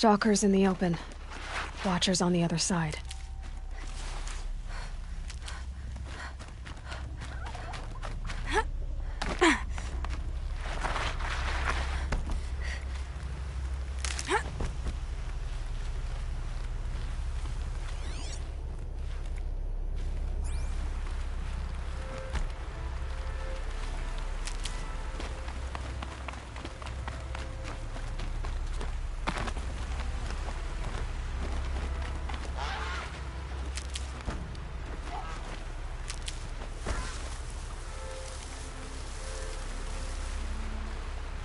Stalkers in the open. Watchers on the other side.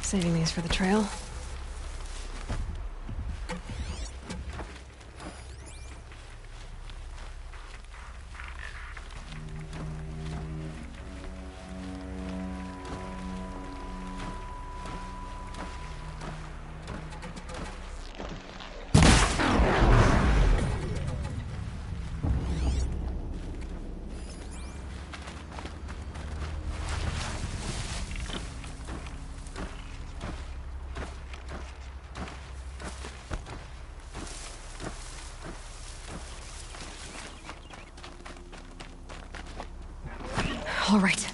Saving these for the trail. All right.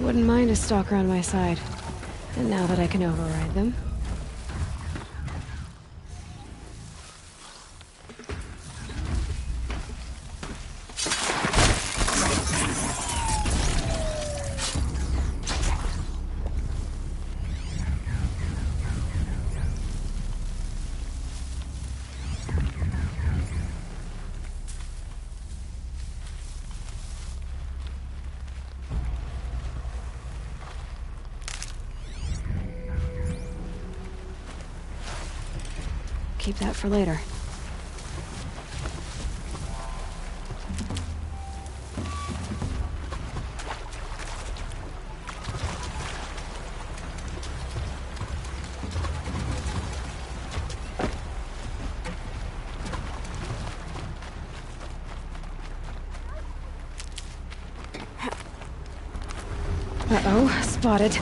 Wouldn't mind a stalker on my side. And now that I can override them. Keep that for later. Uh-oh, spotted.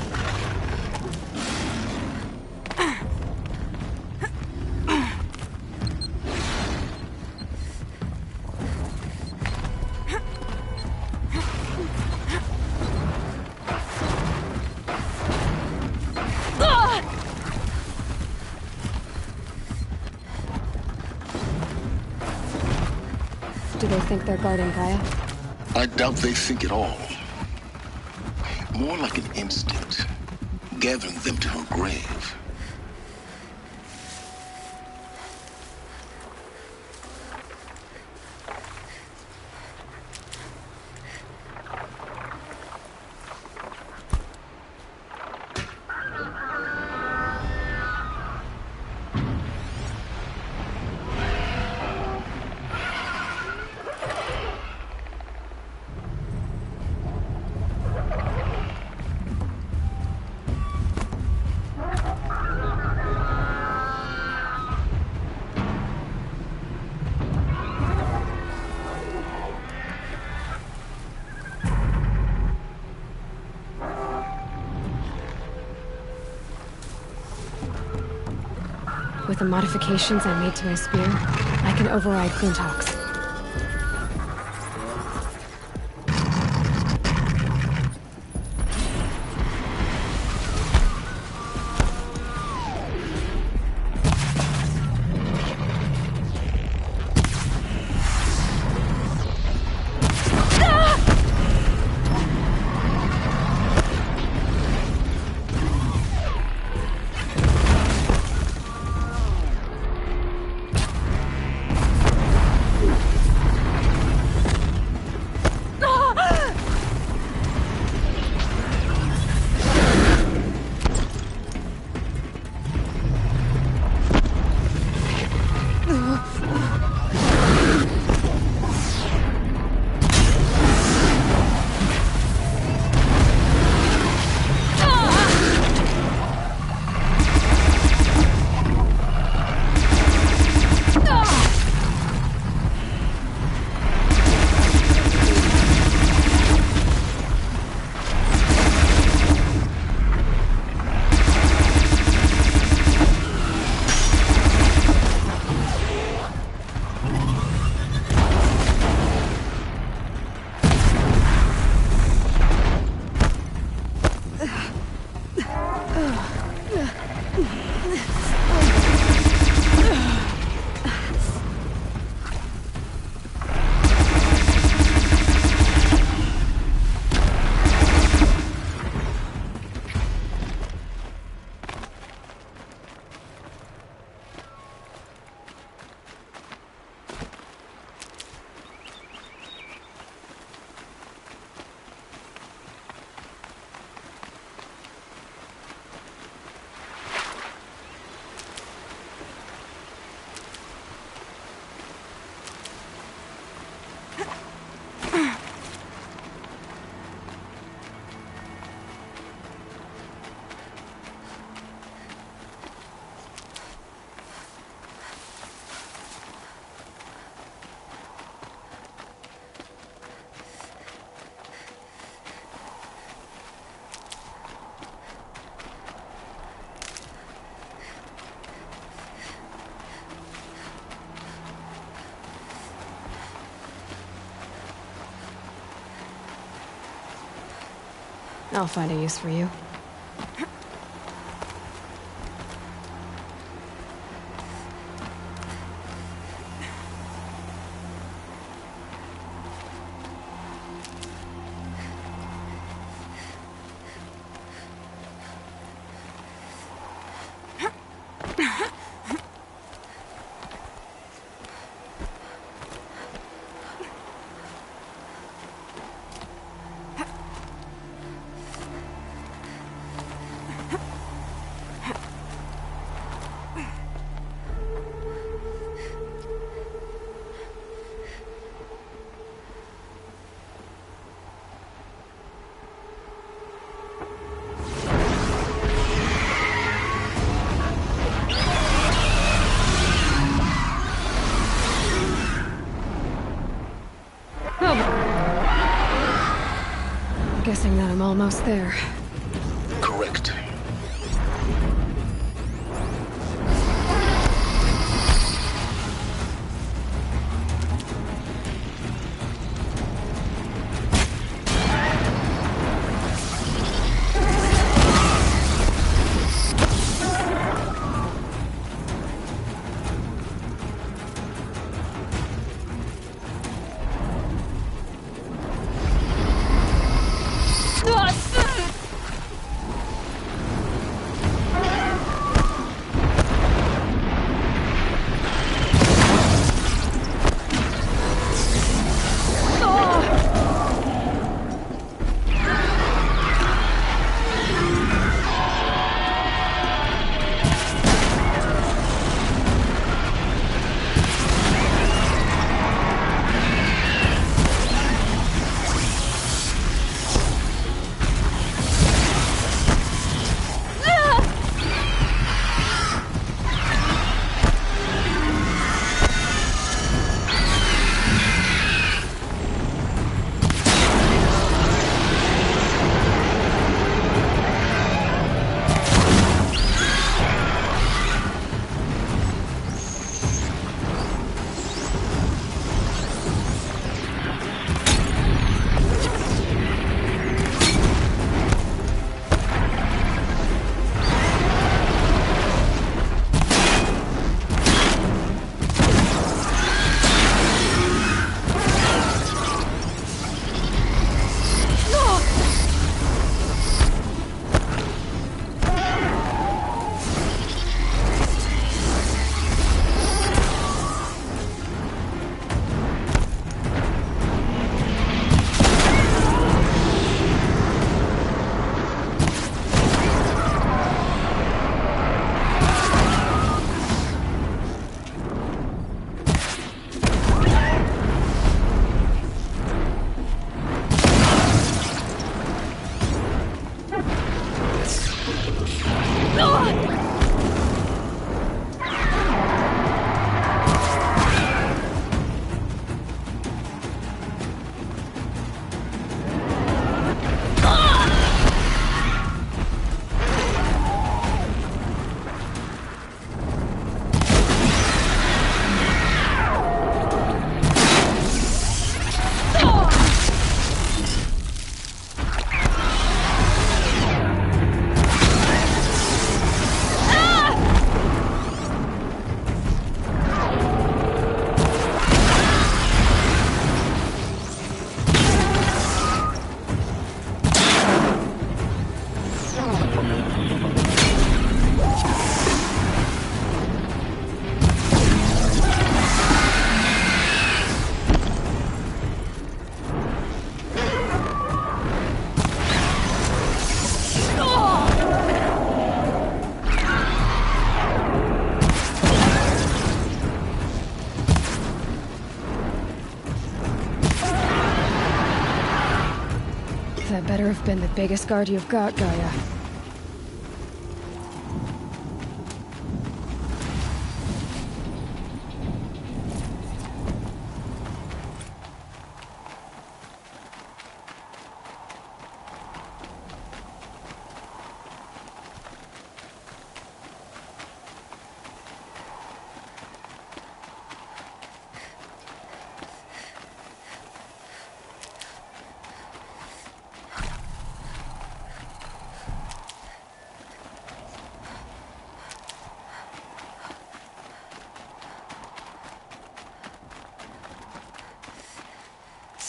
Do they think they're guarding Gaia? I doubt they think at all. More like an instinct, gathering them to her grave. With the modifications I made to my spear, I can override Flinthawks. I'll find a use for you. Guessing that I'm almost there. Correct. That better have been the biggest guard you've got, Gaia.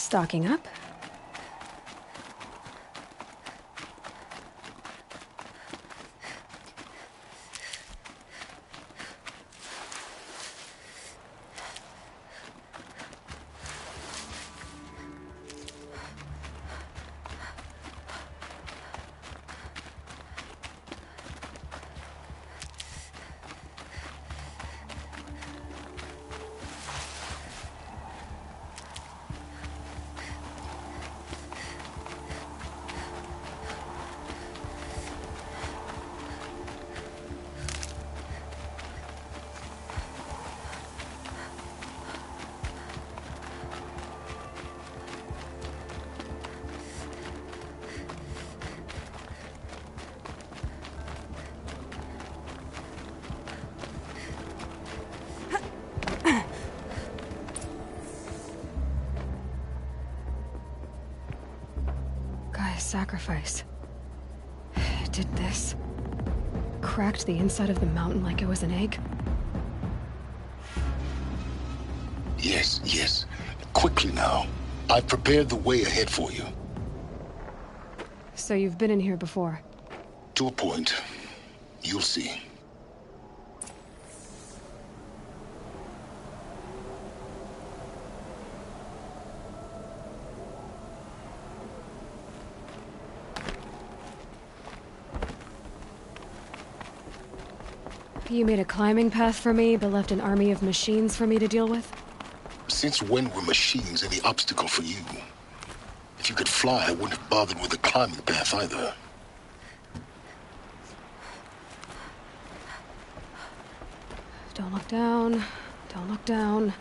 Stocking up. Sacrifice. It did this. Cracked the inside of the mountain like it was an egg. Yes, yes. Quickly now. I've prepared the way ahead for you. So you've been in here before? To a point. You'll see. You made a climbing path for me, but left an army of machines for me to deal with? Since when were machines any obstacle for you? If you could fly, I wouldn't have bothered with the climbing path either. Don't look down. Don't look down.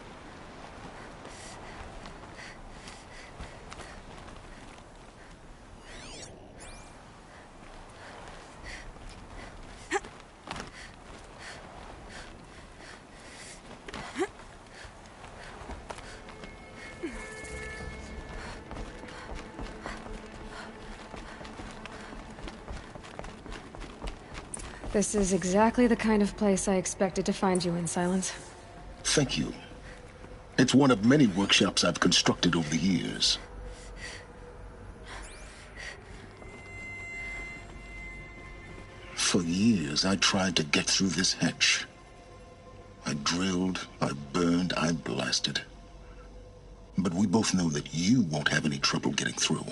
This is exactly the kind of place I expected to find you in, Silence. Thank you. It's one of many workshops I've constructed over the years. For years, I tried to get through this hatch. I drilled, I burned, I blasted. But we both know that you won't have any trouble getting through.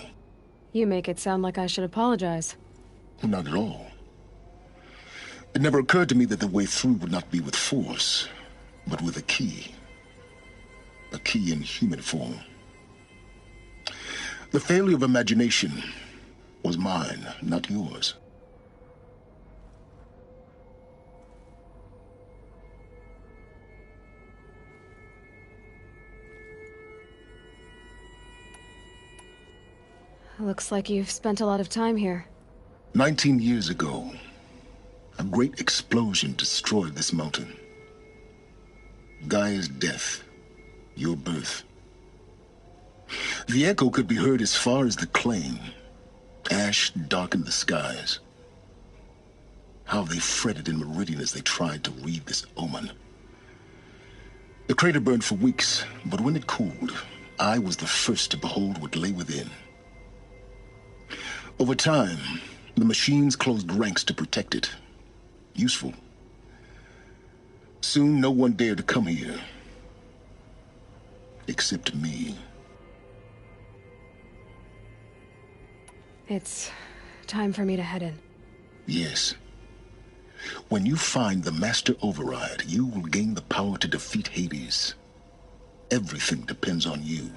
You make it sound like I should apologize. Not at all. It never occurred to me that the way through would not be with force, but with a key. A key in human form. The failure of imagination was mine, not yours. Looks like you've spent a lot of time here. 19 years ago, a great explosion destroyed this mountain. Gaia's death, your birth. The echo could be heard as far as the Claim. Ash darkened the skies. How they fretted in Meridian as they tried to read this omen. The crater burned for weeks, but when it cooled, I was the first to behold what lay within. Over time, the machines closed ranks to protect it. Useful. Soon, no one dared to come here. Except me. It's time for me to head in. Yes. When you find the Master Override, you will gain the power to defeat Hades. Everything depends on you.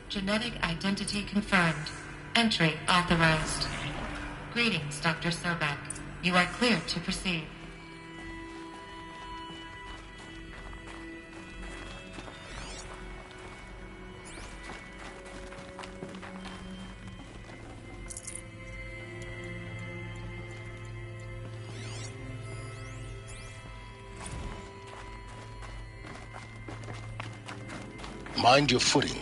Genetic identity confirmed. Entry authorized. Greetings, Dr. Sobek. You are cleared to proceed. Mind your footing.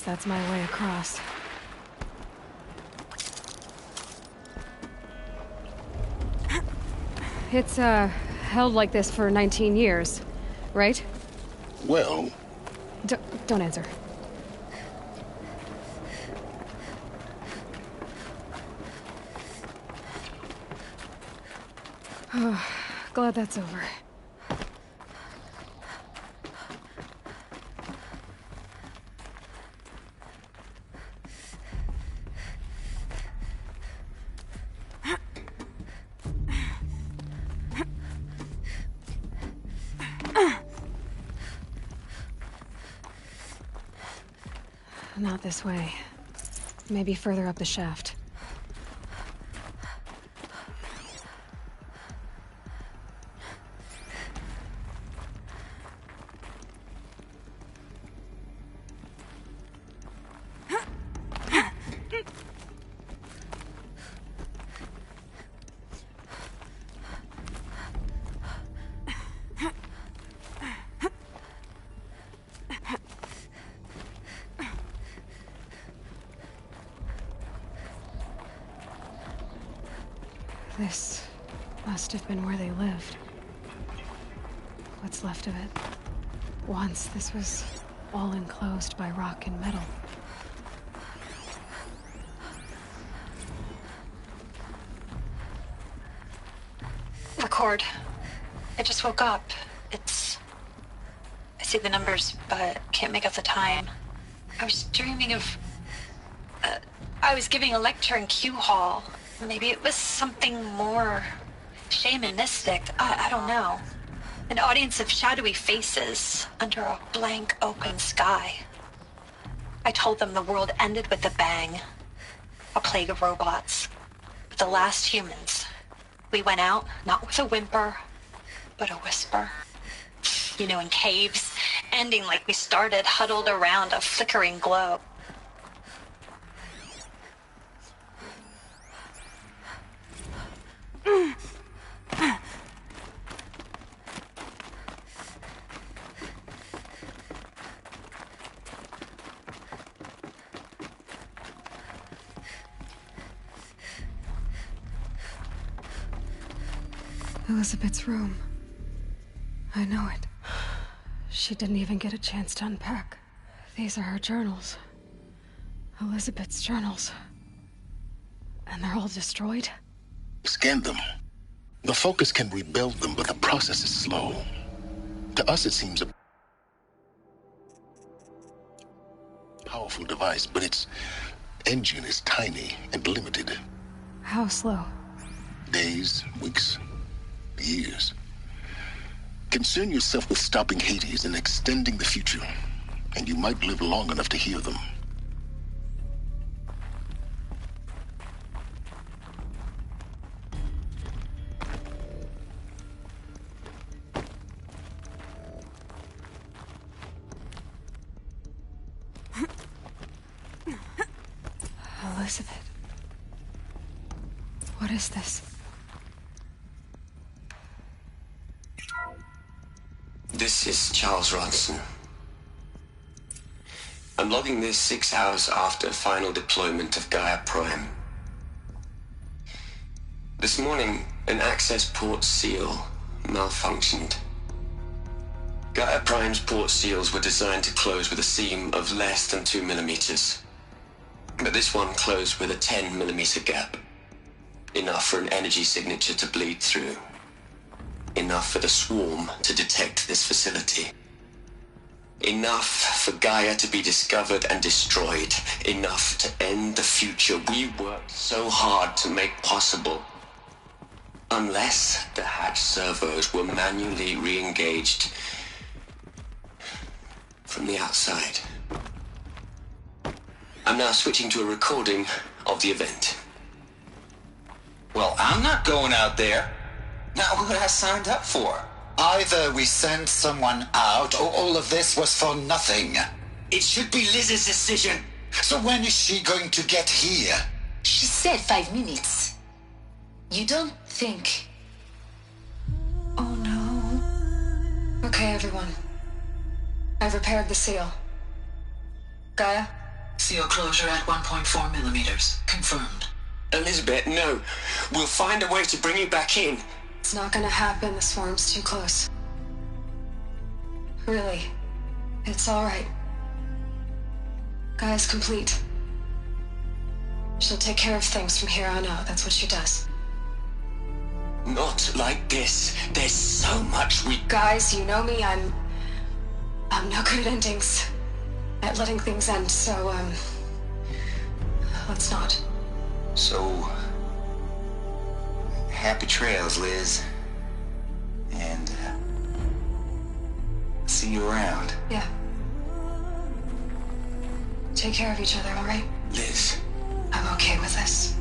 that's my way across. It's, held like this for 19 years, right? Well, Don't answer. Glad that's over. Not this way. Maybe further up the shaft. This must have been where they lived. What's left of it. Once, this was all enclosed by rock and metal. Record. I just woke up. I see the numbers, but can't make out the time. I was dreaming of... I was giving a lecture in Q Hall. Maybe it was something more shamanistic. I don't know. An audience of shadowy faces under a blank open sky. I told them the world ended with a bang. A plague of robots. But the last humans. We went out, not with a whimper, but a whisper. You know, in caves, ending like we started, huddled around a flickering glow. Elizabeth's room. I know it. She didn't even get a chance to unpack. These are her journals. Elizabeth's journals. And they're all destroyed? scan them. The Focus can rebuild them, but the process is slow. To us, it seems a powerful device, but its engine is tiny and limited. How slow? Days, weeks, years. Concern yourself with stopping Hades and extending the future, and you might live long enough to hear them. Elizabeth. What is this? This is Charles Ronson. I'm logging this 6 hours after final deployment of Gaia Prime. This morning, an access port seal malfunctioned. Gaia Prime's port seals were designed to close with a seam of less than 2 millimeters. But this one closed with a 10 millimeter gap. Enough for an energy signature to bleed through. Enough for the swarm to detect this facility. Enough for Gaia to be discovered and destroyed. Enough to end the future we worked so hard to make possible. Unless the hatch servos were manually re-engaged from the outside. I'm now switching to a recording of the event. Well, I'm not going out there. Now, what I signed up for? Either we send someone out, or all of this was for nothing. It should be Liz's decision. So when is she going to get here? She said 5 minutes. You don't think... Oh no. Okay, everyone. I've repaired the seal. Gaia, Seal closure at 1.4 millimeters. Confirmed. Elizabeth, no. We'll find a way to bring you back in. It's not gonna happen. The swarm's too close. Really. It's alright. Gaia's complete. She'll take care of things from here on out. That's what she does. Not like this. There's so much we... Guys, you know me. I'm no good at endings. At letting things end, so, let's not. So, happy trails, Liz. And, see you around. Yeah. Take care of each other, alright? Liz. I'm okay with this.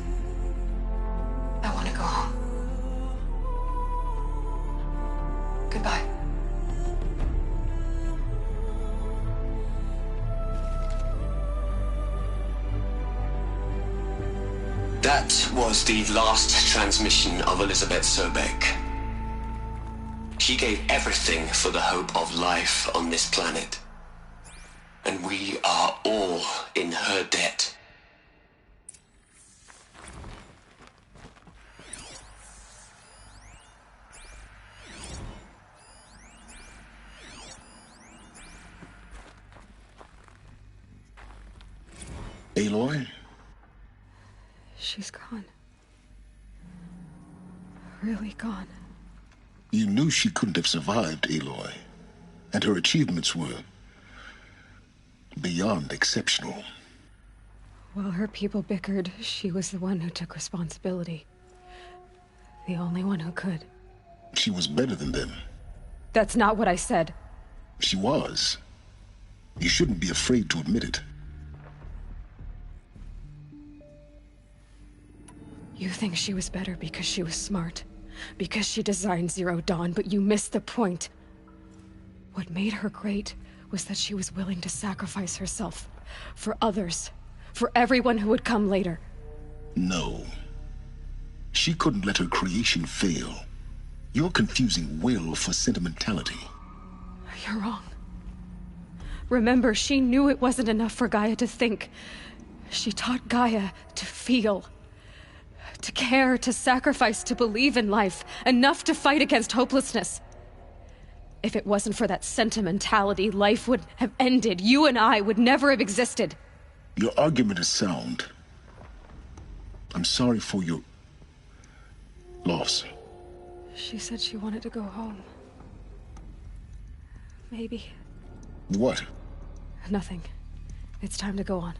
I want to go home. Goodbye. That was the last transmission of Elizabeth Sobeck. She gave everything for the hope of life on this planet. And we are all in her debt. Aloy? She's gone. Really gone. You knew she couldn't have survived, Aloy. And her achievements were beyond exceptional. While her people bickered, she was the one who took responsibility. The only one who could. She was better than them. That's not what I said. She was. You shouldn't be afraid to admit it. You think she was better because she was smart, because she designed Zero Dawn, but you missed the point. What made her great was that she was willing to sacrifice herself for others, for everyone who would come later. No. She couldn't let her creation fail. You're confusing will for sentimentality. You're wrong. Remember, she knew it wasn't enough for Gaia to think. She taught Gaia to feel. To care, to sacrifice, to believe in life, enough to fight against hopelessness. If it wasn't for that sentimentality, life would have ended. You and I would never have existed. Your argument is sound. I'm sorry for your loss. She said she wanted to go home. Maybe. What? Nothing. It's time to go on.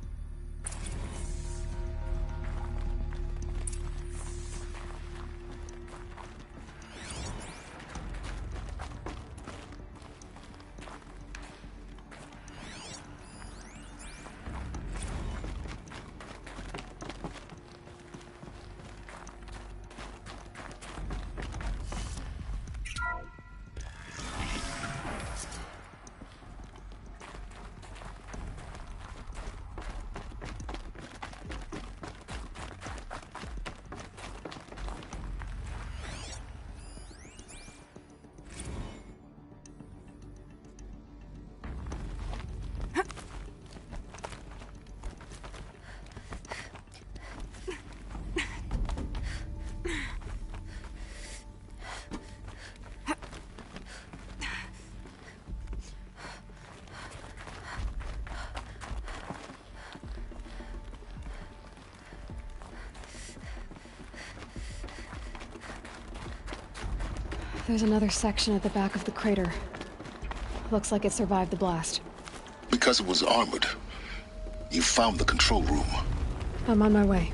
There's another section at the back of the crater. Looks like it survived the blast. Because it was armored. You found the control room. I'm on my way.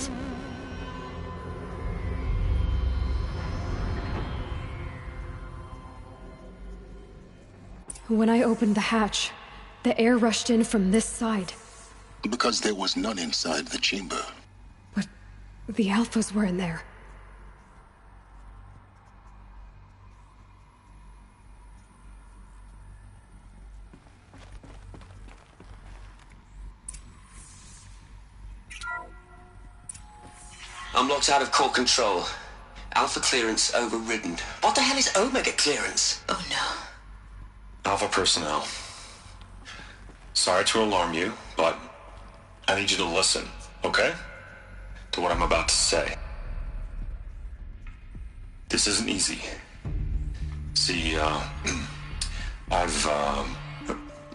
upstairs. When I opened the hatch, the air rushed in from this side. Because there was none inside the chamber. But the Alphas were in there. I'm locked out of core control. Alpha clearance overridden. What the hell is Omega clearance? Oh no. Alpha personnel. Sorry to alarm you, but I need you to listen, okay? To what I'm about to say. This isn't easy. See,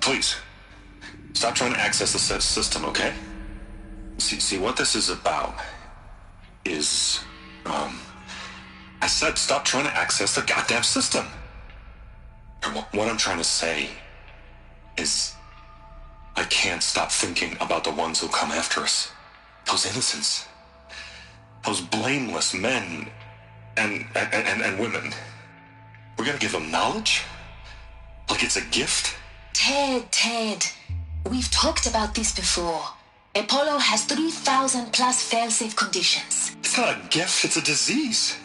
please, stop trying to access the system, okay? See, what this is about is, I said stop trying to access the goddamn system. And what I'm trying to say is, I can't stop thinking about the ones who come after us. Those innocents. Those blameless men and women. We're gonna give them knowledge? Like it's a gift? Ted. We've talked about this before. Apollo has 3,000 plus fail-safe conditions. It's not a gift, it's a disease.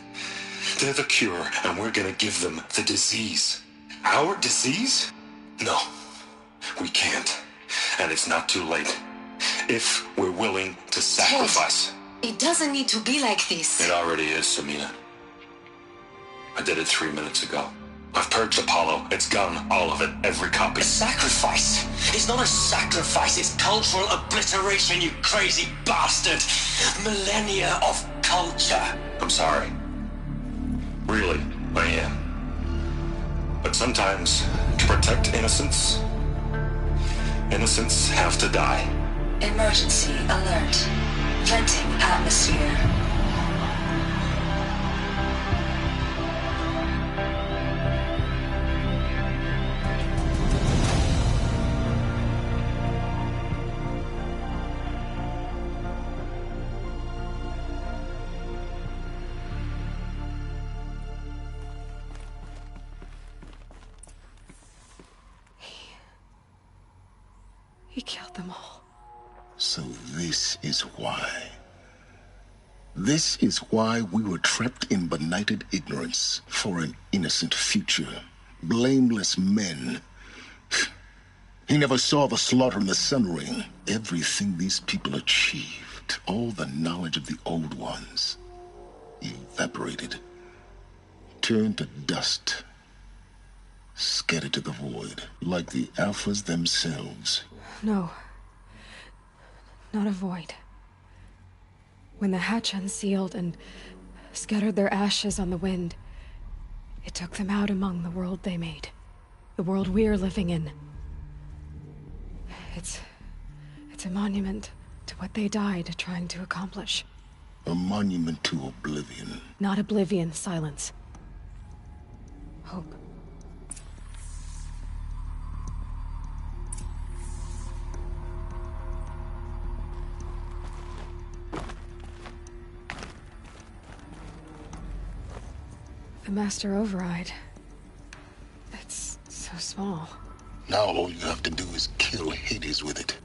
They're the cure, and we're gonna give them the disease. Our disease? No, we can't. And it's not too late. If we're willing to sacrifice. Ted, it doesn't need to be like this. It already is, Samina. I did it 3 minutes ago. I've purged Apollo. It's gone, all of it, every copy. A sacrifice? It's not a sacrifice, it's cultural obliteration, you crazy bastard! Millennia of culture! I'm sorry. Really, I am. But sometimes, to protect innocence, innocents have to die. Emergency alert. Venting atmosphere. He killed them all. So this is why. This is why we were trapped in benighted ignorance for an innocent future. Blameless men. He never saw the slaughter in the Sun Ring. Everything these people achieved, all the knowledge of the old ones, evaporated, turned to dust, scattered to the void, like the Alphas themselves. No. Not a void. When the hatch unsealed and scattered their ashes on the wind, it took them out among the world they made. The world we're living in. It's a monument to what they died trying to accomplish. A monument to oblivion. Not oblivion, silence. Hope. The Master Override. It's so small. Now all you have to do is kill Hades with it.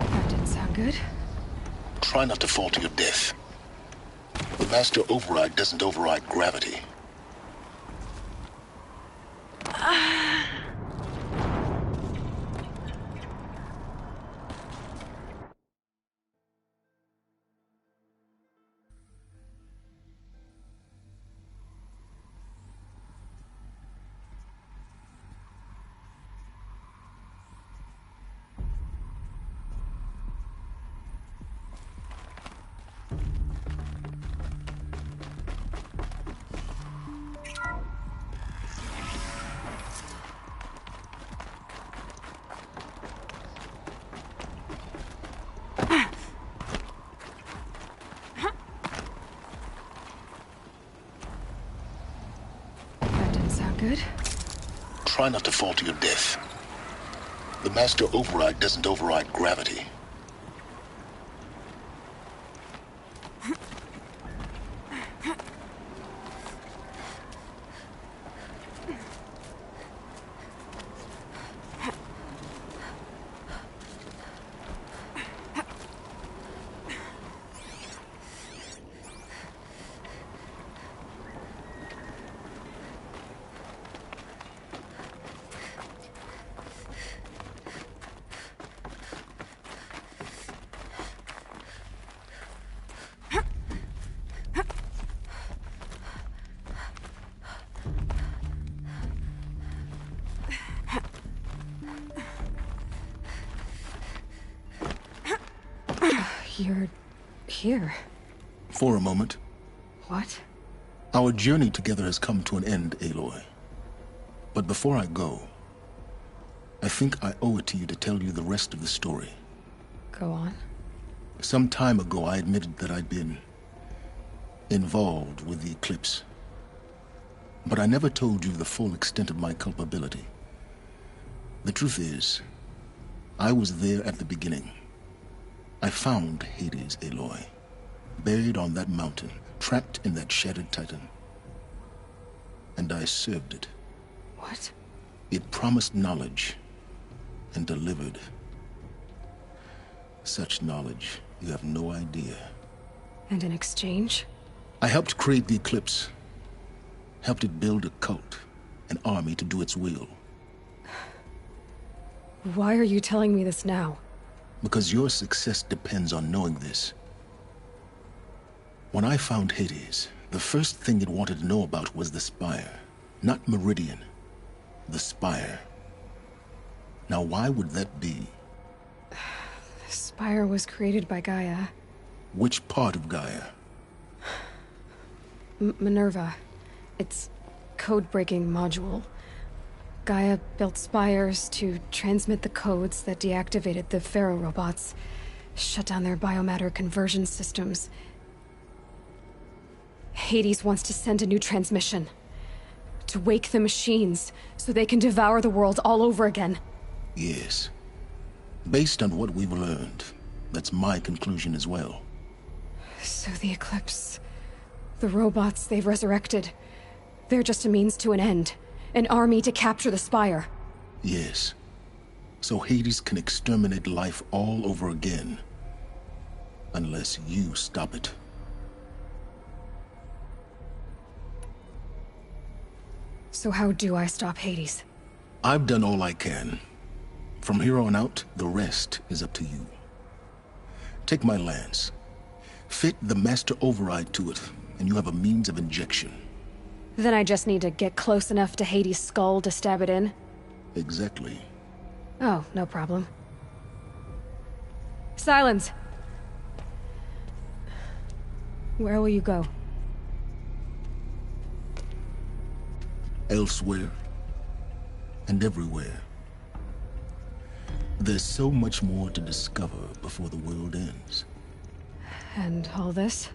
That didn't sound good. Try not to fall to your death. The Master Override doesn't override gravity. good? Try not to fall to your death. The Master Override doesn't override gravity. You're here. For a moment. What? Our journey together has come to an end, Aloy. But before I go, I think I owe it to you to tell you the rest of the story. Go on. Some time ago, I admitted that I'd been involved with the Eclipse. But I never told you the full extent of my culpability. The truth is, I was there at the beginning. I found Hades, Aloy, buried on that mountain, trapped in that shattered titan. And I served it. What? It promised knowledge and delivered. Such knowledge, you have no idea. And in exchange? I helped create the Eclipse. Helped it build a cult, an army to do its will. Why are you telling me this now? Because your success depends on knowing this. When I found Hades, the first thing it wanted to know about was the Spire. Not Meridian. The Spire. Now why would that be? The Spire was created by Gaia. Which part of Gaia? Minerva. Its code-breaking module. Gaia built spires to transmit the codes that deactivated the Pharaoh robots, shut down their biomatter conversion systems. Hades wants to send a new transmission. To wake the machines, so they can devour the world all over again. Yes. Based on what we've learned, that's my conclusion as well. So the Eclipse... the robots they've resurrected... they're just a means to an end. An army to capture the Spire. Yes. So Hades can exterminate life all over again. Unless you stop it. So how do I stop Hades? I've done all I can. From here on out, the rest is up to you. Take my lance. Fit the Master Override to it, and you have a means of injection. Then I just need to get close enough to Hades' skull to stab it in? Exactly. Oh, no problem. Silence! Where will you go? Elsewhere. And everywhere. There's so much more to discover before the world ends. And all this?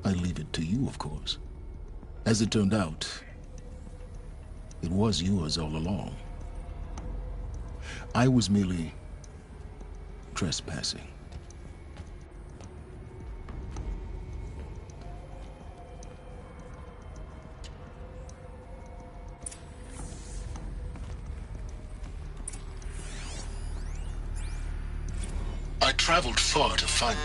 I leave it to you, of course. As it turned out, it was yours all along. I was merely trespassing. I traveled far to find...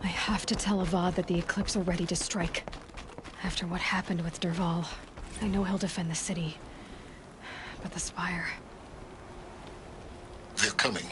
I have to tell Avad that the Eclipse are ready to strike. After what happened with Dervahl, I know he'll defend the city. But the Spire... They're coming.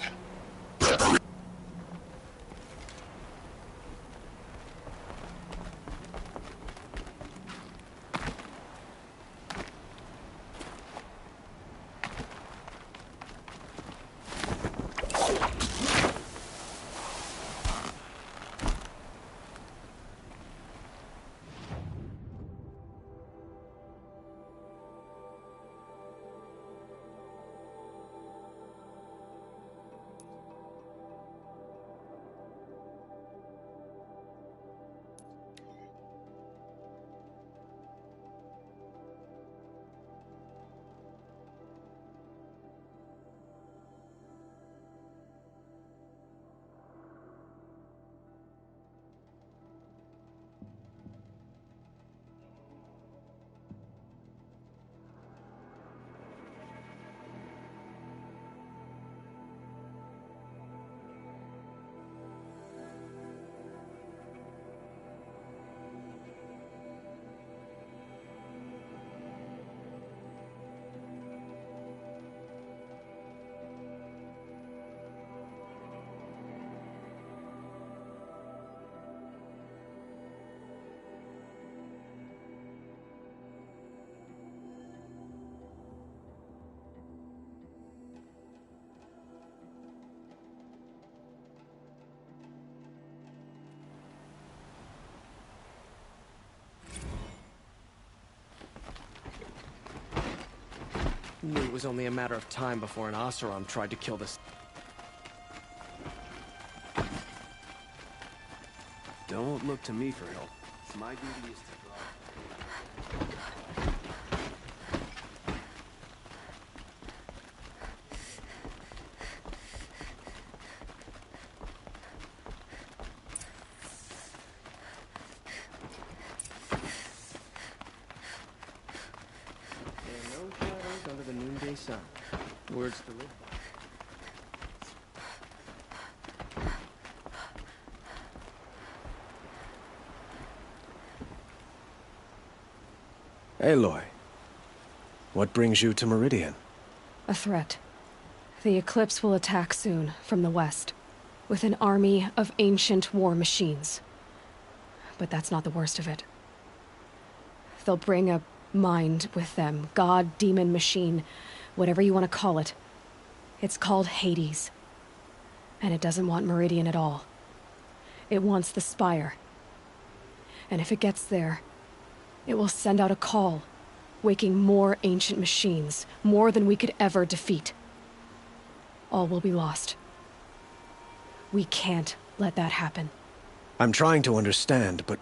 Knew it was only a matter of time before an Oseram tried to kill this. Don't look to me for help. My duty is to guard. There are no shadows under the noonday sun. Words to live by. Aloy, what brings you to Meridian? A threat. The Eclipse will attack soon, from the west, with an army of ancient war machines. But that's not the worst of it. They'll bring a mind with them, god, demon, machine, whatever you want to call it. It's called Hades. And it doesn't want Meridian at all. It wants the Spire. And if it gets there, it will send out a call, waking more ancient machines, more than we could ever defeat. All will be lost. We can't let that happen. I'm trying to understand, but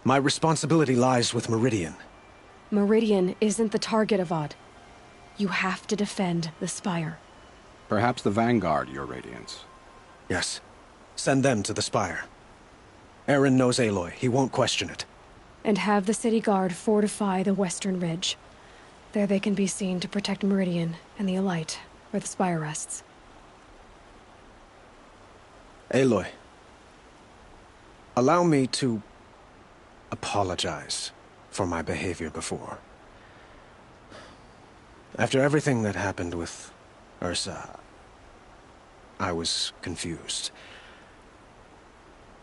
my responsibility lies with Meridian. Meridian isn't the target, Avad. You have to defend the Spire. Perhaps the Vanguard, Your Radiance. Yes. Send them to the Spire. Eren knows Aloy. He won't question it. And have the city guard fortify the western ridge. There they can be seen to protect Meridian and the Elite, where the Spire rests. Aloy, allow me to apologize for my behavior before. After everything that happened with Ursa, I was confused.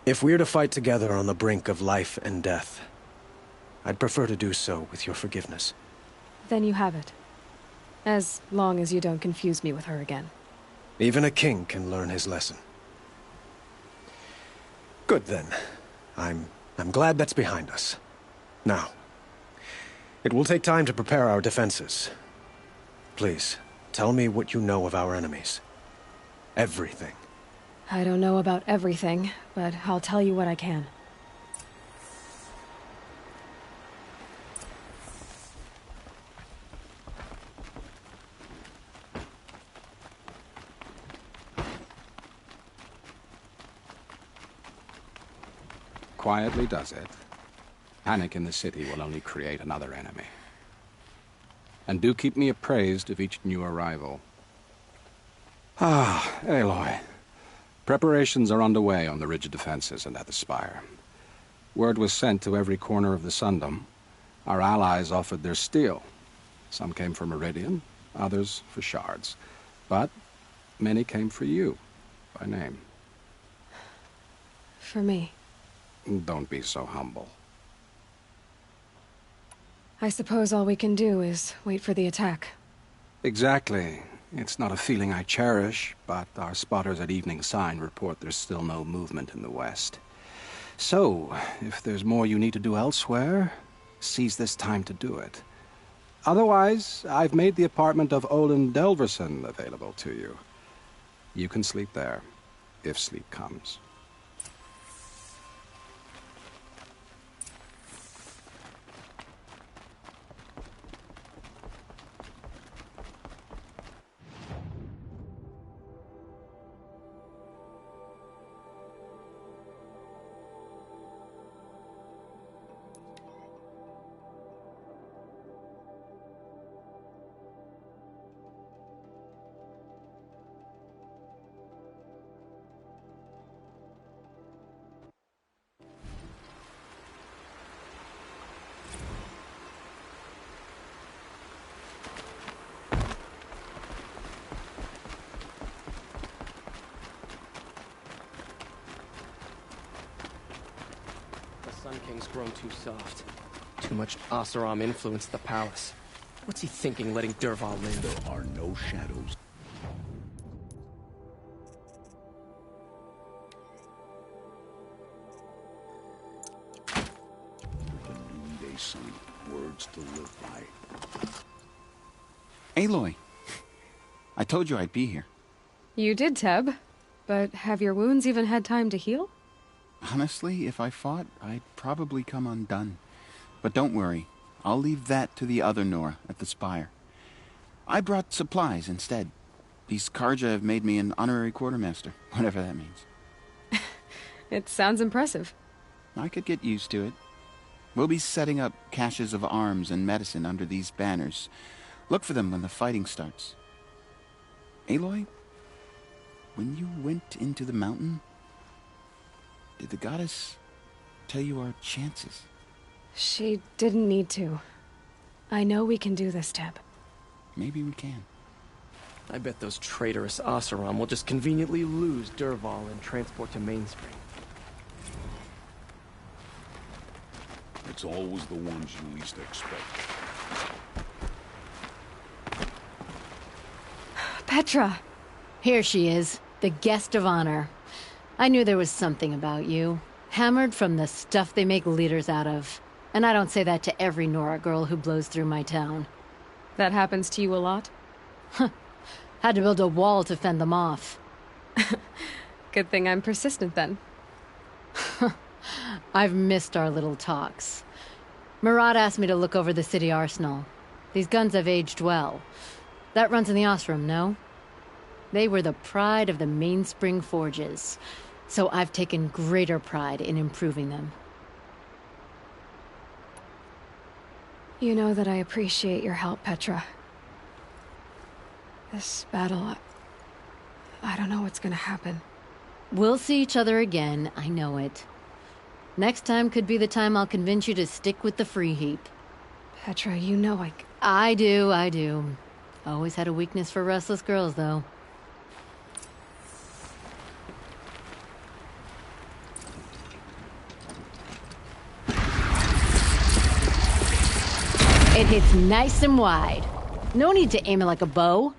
If we're to fight together on the brink of life and death, I'd prefer to do so with your forgiveness. Then you have it. As long as you don't confuse me with her again. Even a king can learn his lesson. Good then. I'm glad that's behind us. Now, it will take time to prepare our defenses. Please, tell me what you know of our enemies. Everything. I don't know about everything, but I'll tell you what I can. Quietly does it. Panic in the city will only create another enemy. And do keep me appraised of each new arrival. Ah, Aloy. Preparations are underway on the ridge defenses and at the Spire. Word was sent to every corner of the Sundom. Our allies offered their steel. Some came for Meridian, others for shards. But many came for you, by name. For me. Don't be so humble. I suppose all we can do is wait for the attack. Exactly. It's not a feeling I cherish, but our spotters at Evening Sign report there's still no movement in the west. So, if there's more you need to do elsewhere, seize this time to do it. Otherwise, I've made the apartment of Olin Delverson available to you. You can sleep there, if sleep comes. Sun King's grown too soft. Too much Oseram influence at the palace. What's he thinking letting Dervahl live? There are no shadows. The noonday sun, words to live by. Aloy. I told you I'd be here. You did, Teb. But have your wounds even had time to heal? Honestly, if I fought, I'd probably come undone. But don't worry. I'll leave that to the other Nora at the Spire. I brought supplies instead. These Karja have made me an honorary quartermaster, whatever that means. It sounds impressive. I could get used to it. We'll be setting up caches of arms and medicine under these banners. Look for them when the fighting starts. Aloy, when you went into the mountain, did the goddess tell you our chances? She didn't need to. I know we can do this, Teb. Maybe we can. I bet those traitorous Oseram will just conveniently lose Dervahl and transport to Mainspring. It's always the ones you least expect. Petra! Here she is, the guest of honor. I knew there was something about you. Hammered from the stuff they make leaders out of. And I don't say that to every Nora girl who blows through my town. That happens to you a lot? Had to build a wall to fend them off. Good thing I'm persistent then. I've missed our little talks. Marat asked me to look over the city arsenal. These guns have aged well. That runs in the Osram, no? They were the pride of the Mainspring forges, so I've taken greater pride in improving them. You know that I appreciate your help, Petra. This battle, I don't know what's gonna happen. We'll see each other again, I know it. Next time could be the time I'll convince you to stick with the free heap. Petra, you know I do. Always had a weakness for restless girls, though. It hits nice and wide. No need to aim it like a bow.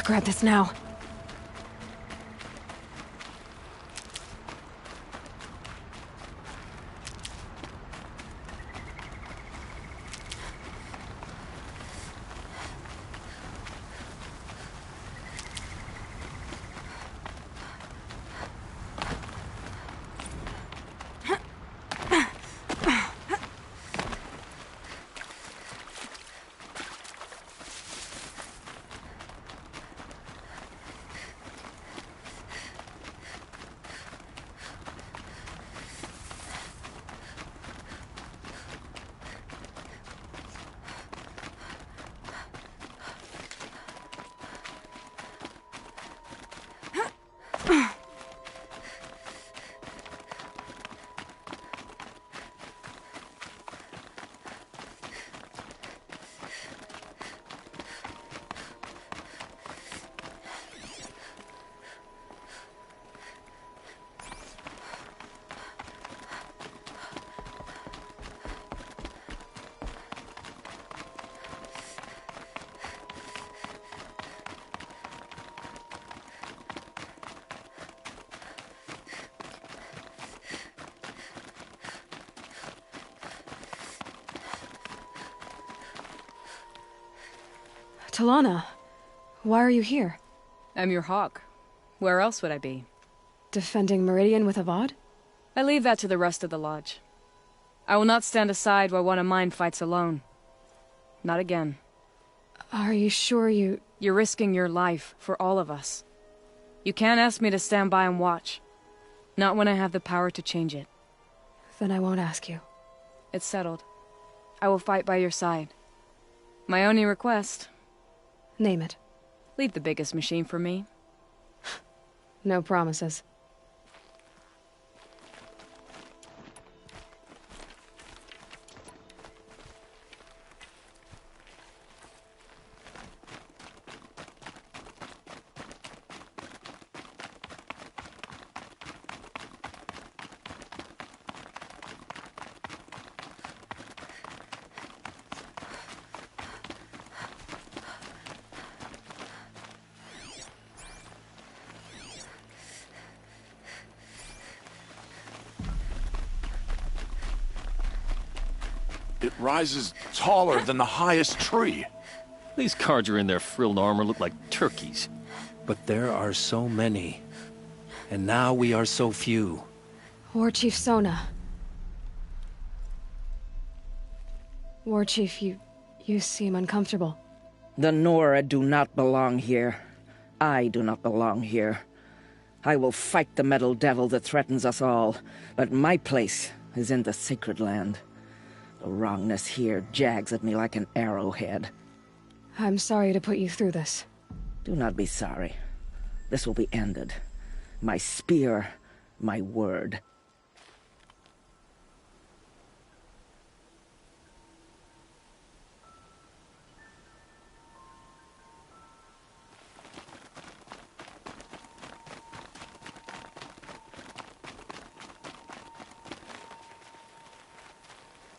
Grab this now. Talana, why are you here? I'm your hawk. Where else would I be? Defending Meridian with Avad? I leave that to the rest of the Lodge. I will not stand aside while one of mine fights alone. Not again. Are you sure you... You're risking your life for all of us. You can't ask me to stand by and watch. Not when I have the power to change it. Then I won't ask you. It's settled. I will fight by your side. My only request... Name it. Leave the biggest machine for me. No promises. It rises taller than the highest tree. These Carja in their frilled armor look like turkeys. But there are so many. And now we are so few. War Chief Sona. War Chief, you seem uncomfortable. The Nora do not belong here. I do not belong here. I will fight the metal devil that threatens us all, but my place is in the sacred land. The wrongness here jags at me like an arrowhead. I'm sorry to put you through this. Do not be sorry. This will be ended. My spear, my word.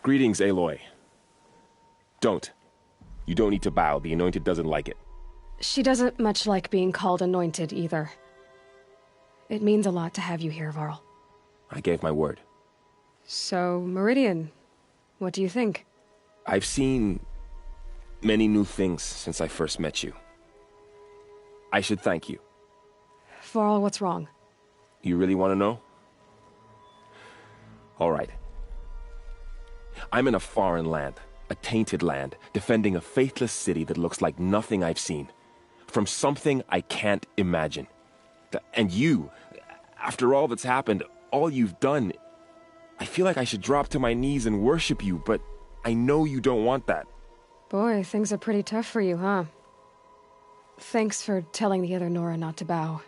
Greetings, Aloy. Don't. You don't need to bow. The Anointed doesn't like it. She doesn't much like being called Anointed, either. It means a lot to have you here, Varl. I gave my word. So, Meridian, what do you think? I've seen many new things since I first met you. I should thank you. Varl, what's wrong? You really want to know? All right. I'm in a foreign land, a tainted land, defending a faithless city that looks like nothing I've seen. From something I can't imagine. And you, after all that's happened, all you've done, I feel like I should drop to my knees and worship you, but I know you don't want that. Boy, things are pretty tough for you, huh? Thanks for telling the other Nora not to bow.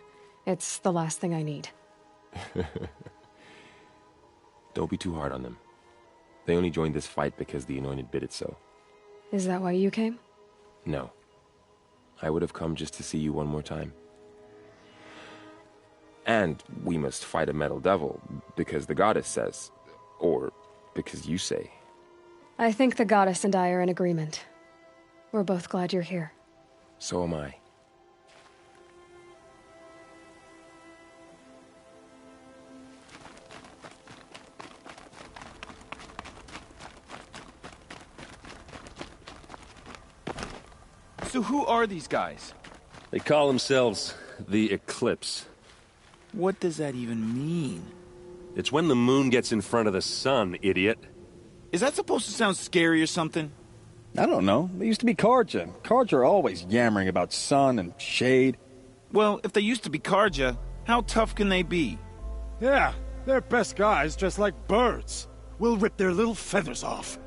It's the last thing I need. Don't be too hard on them. They only joined this fight because the Anointed bid it so. Is that why you came? No. I would have come just to see you one more time. And we must fight a metal devil, because the goddess says. Or because you say. I think the goddess and I are in agreement. We're both glad you're here. So am I. So who are these guys? They call themselves the Eclipse. What does that even mean? It's when the moon gets in front of the sun, idiot. Is that supposed to sound scary or something? I don't know. They used to be Carja. Carja are always yammering about sun and shade. Well, if they used to be Carja, how tough can they be? Yeah, they're best guys dressed like birds. We'll rip their little feathers off.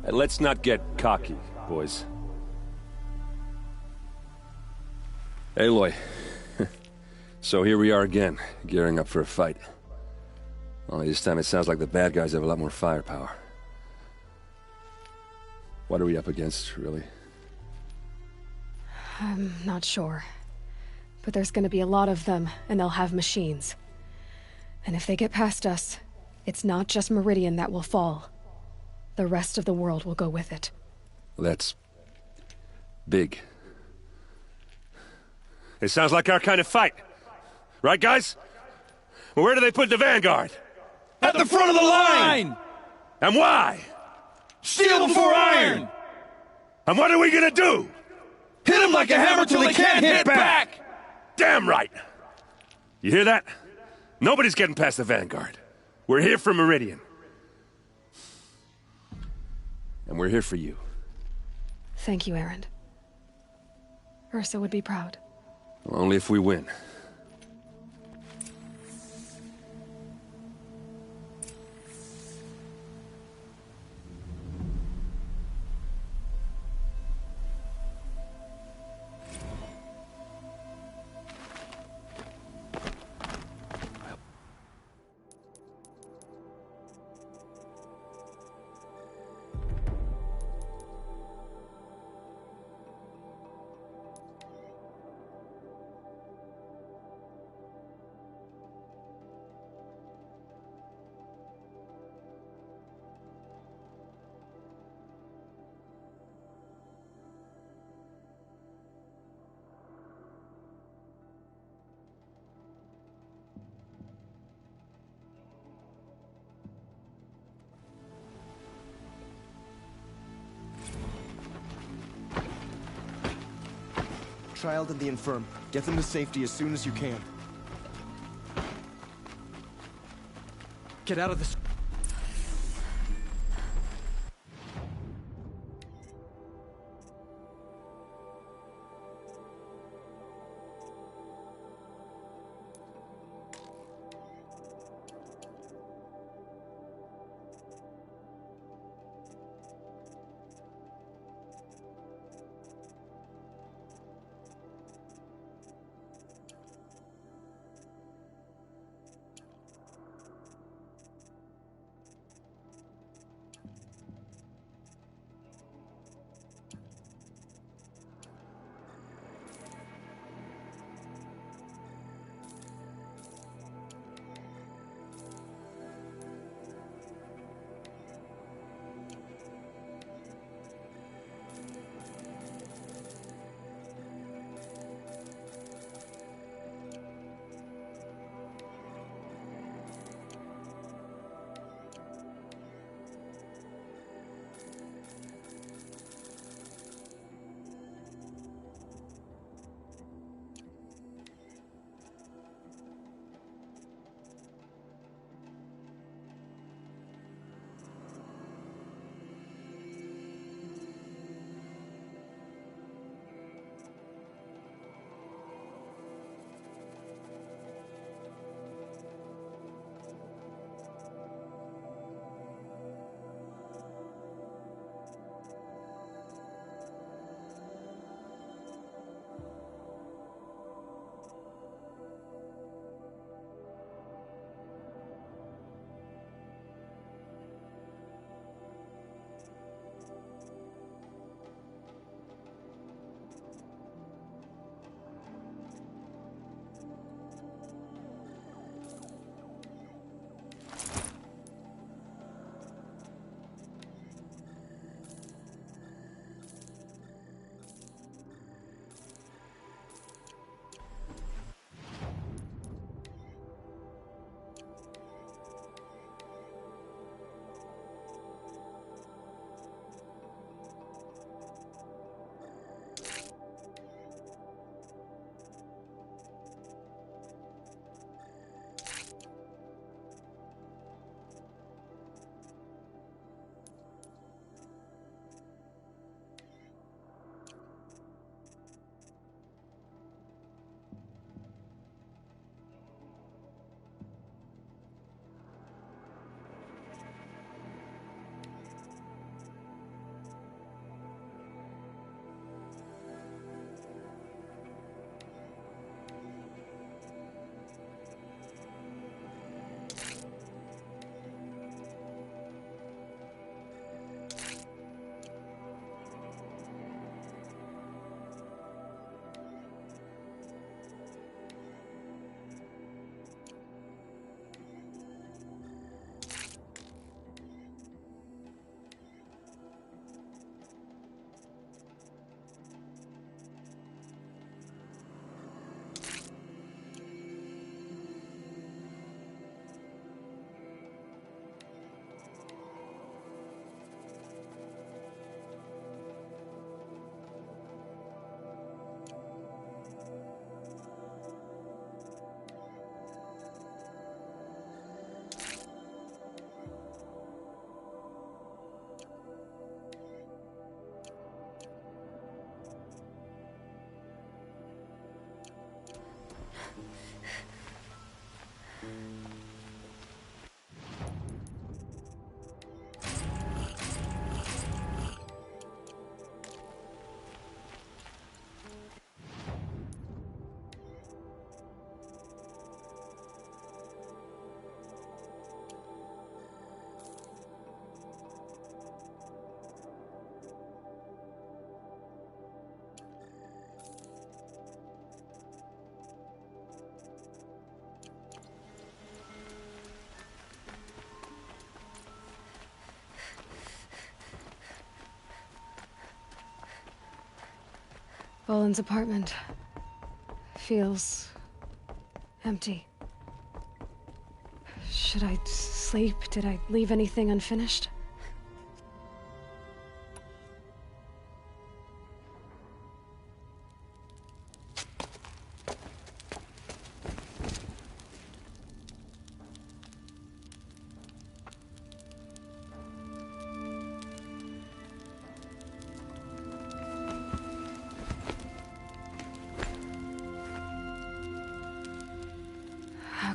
And let's not get cocky, boys. Aloy. So here we are again, gearing up for a fight. Only this time it sounds like the bad guys have a lot more firepower. What are we up against, really? I'm not sure. But there's gonna be a lot of them, and they'll have machines. And if they get past us, it's not just Meridian that will fall. The rest of the world will go with it. That's big. It sounds like our kind of fight. Right, guys? Where do they put the Vanguard? At the front of the line! And why? Steel before iron! And what are we gonna do? Hit them like a hammer till they can't hit back! Damn right! You hear that? Nobody's getting past the Vanguard. We're here for Meridian. And we're here for you. Thank you, Erend. Ursa would be proud. Only if we win. child and the infirm. Get them to safety as soon as you can. Get out of this. Boland's apartment feels empty. Should I sleep? Did I leave anything unfinished?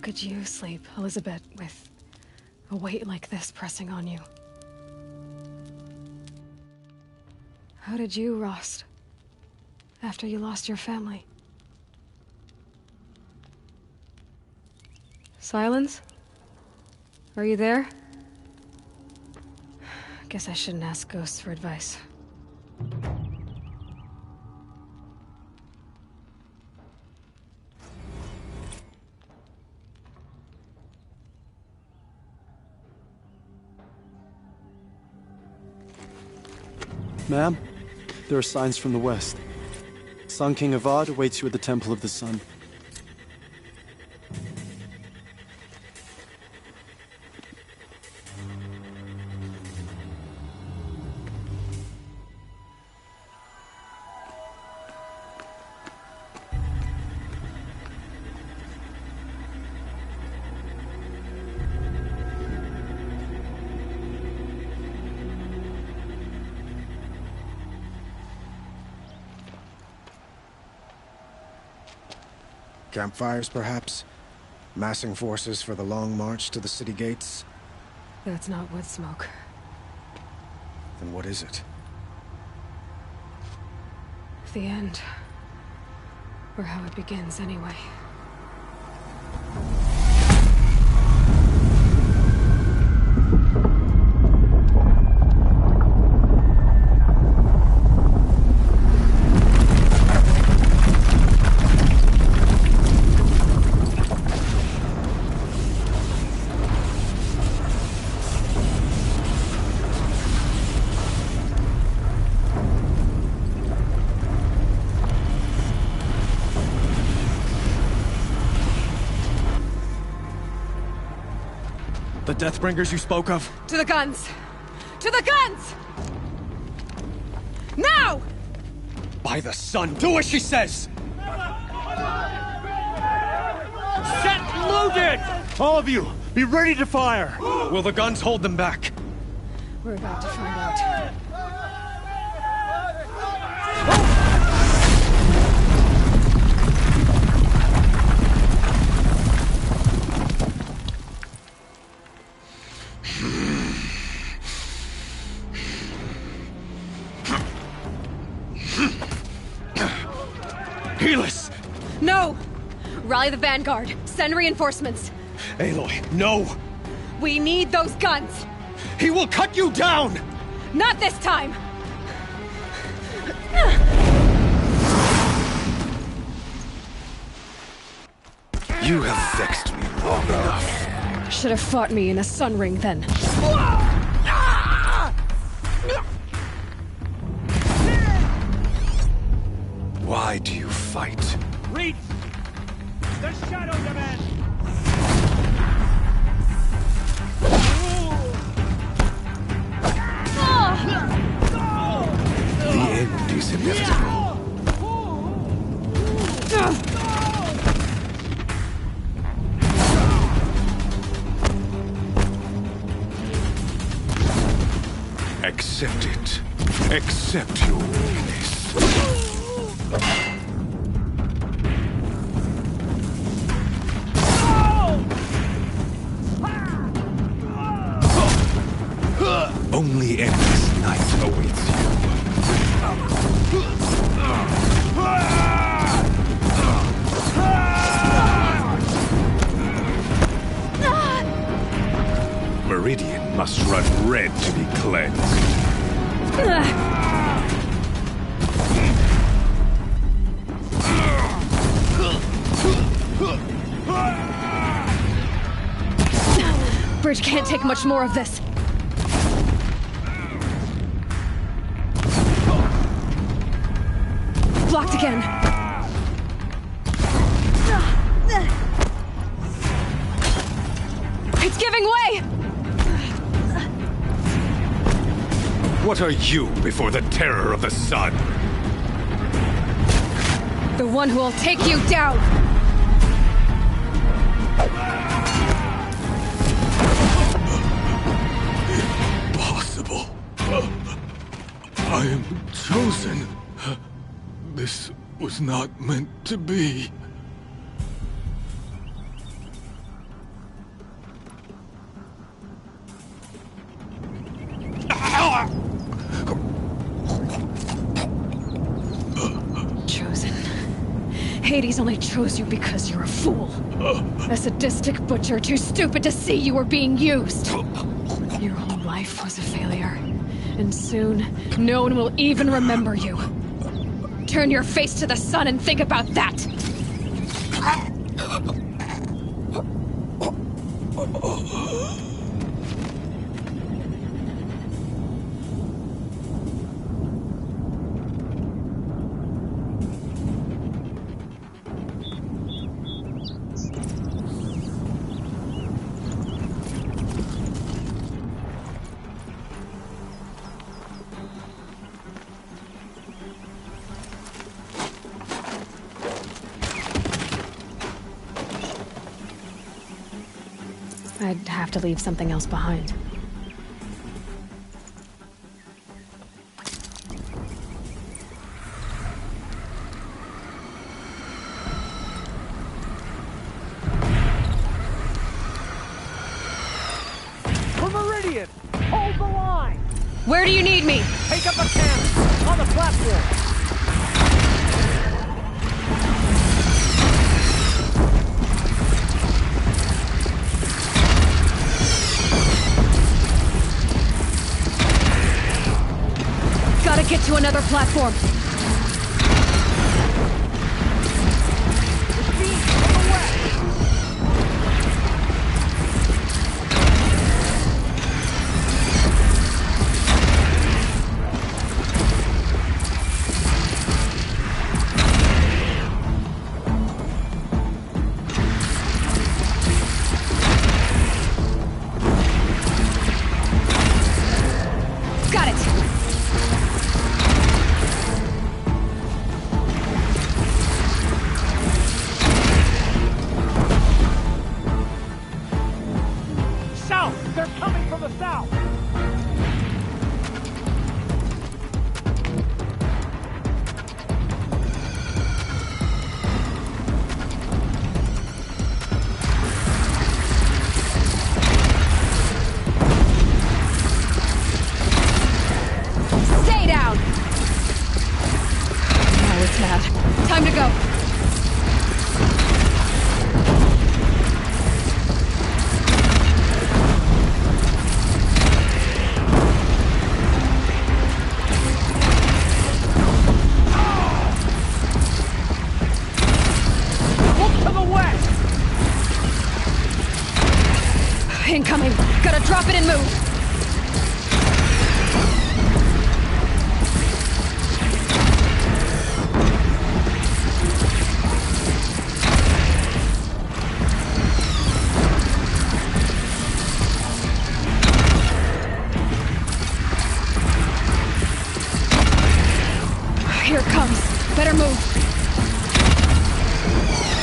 could you sleep, Elizabeth, with a weight like this pressing on you? How did you rest after you lost your family? Silence? Are you there? Guess I shouldn't ask ghosts for advice. Ma'am, there are signs from the west. Sun King Avad awaits you at the Temple of the Sun. Campfires, perhaps? Massing forces for the long march to the city gates? That's not wood smoke. Then what is it? The end. Or how it begins, anyway. The Deathbringers you spoke of? To the guns! To the guns! Now! By the sun, do as she says! Set loaded! All of you, be ready to fire! Will the guns hold them back? We're about to find out. Helis! No! Rally the Vanguard. Send reinforcements. Aloy, no! We need those guns! He will cut you down! Not this time! You have vexed me long enough. Should have fought me in a sun ring then. Why do you fight? Reach! The Shadow Demand! The end is inevitable. Accept it. Accept your weakness. Only endless night awaits you. Meridian must run red to be cleansed. Bridge can't take much more of this. Blocked again. It's giving way! What are you before the terror of the sun? The one who will take you down! Impossible. I am chosen. This was not meant to be. Hades only chose you because you're a fool. A sadistic butcher too stupid to see you were being used. Your whole life was a failure. And soon, no one will even remember you. Turn your face to the sun and think about that! I'd have to leave something else behind. For Meridian! Hold the line! Where do you need me? Take up a cannon! On the platform! Gotta get to another platform. Time to go. Look to the west! Incoming. Gotta drop it and move. Here it comes. Better move.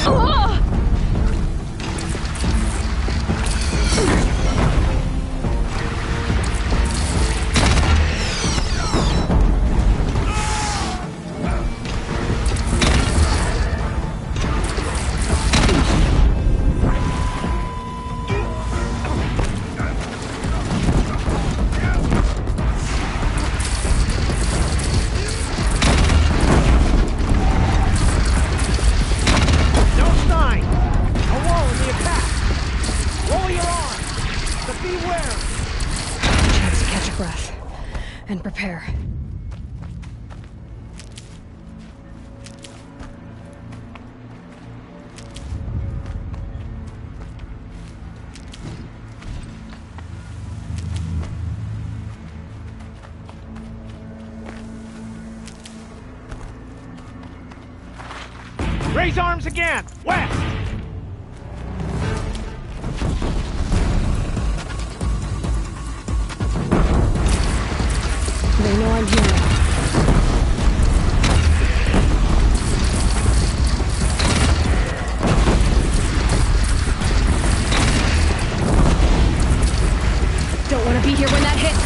Oh! Chance to catch a breath and prepare. Raise arms again! West! They know I'm here now. Don't want to be here when that hits.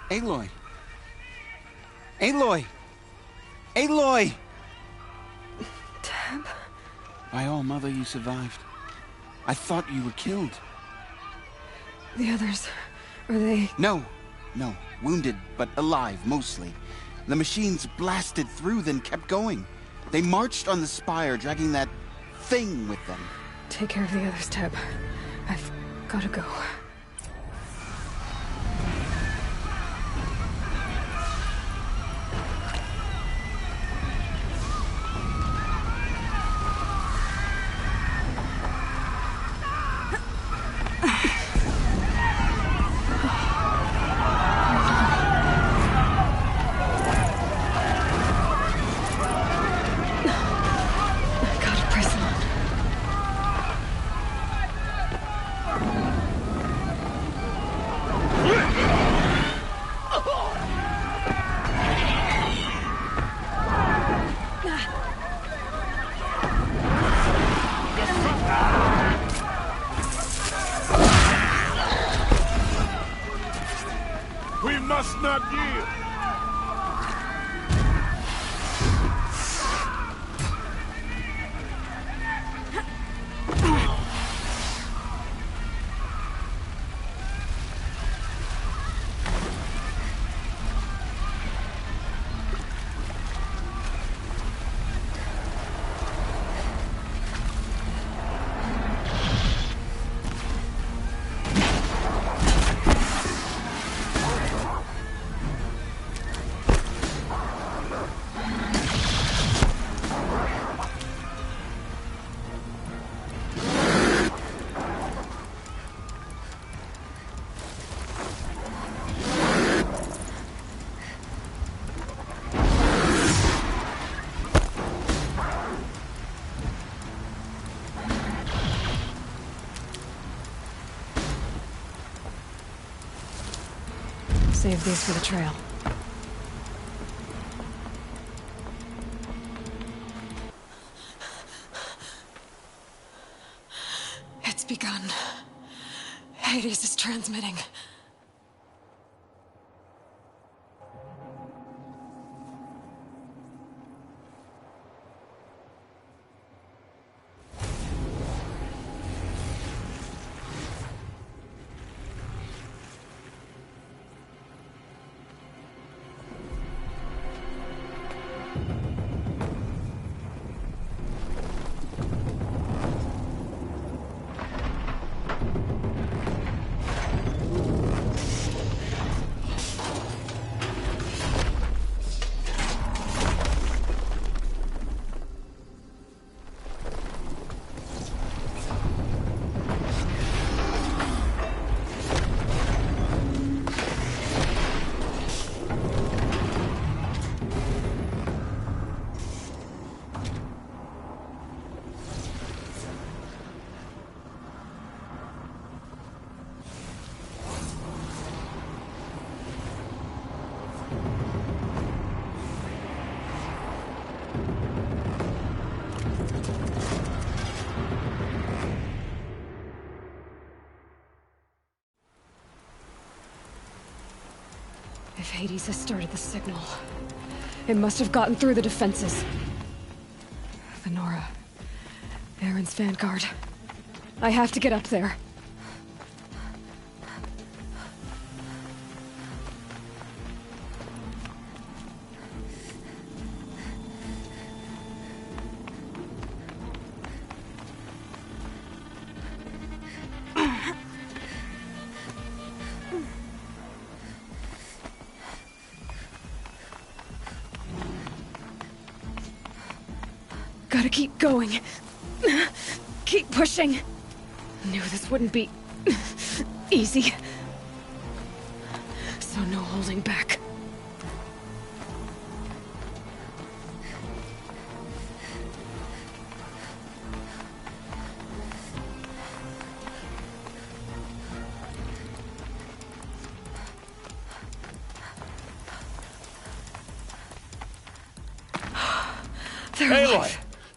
Aloy! Aloy! Aloy! Teb? By all mother, you survived. I thought you were killed. The others, are they... No. Wounded, but alive, mostly. The machines blasted through, then kept going. They marched on the spire, dragging that thing with them. Take care of the others, Teb. I've gotta go. We must not yield! Save these for the trail. It's begun. Hades is transmitting. If Hades has started the signal, it must have gotten through the defenses. The Nora. Aaron's vanguard. I have to get up there. Gotta keep going. Keep pushing. Knew this wouldn't be easy. So no holding back. Aloy!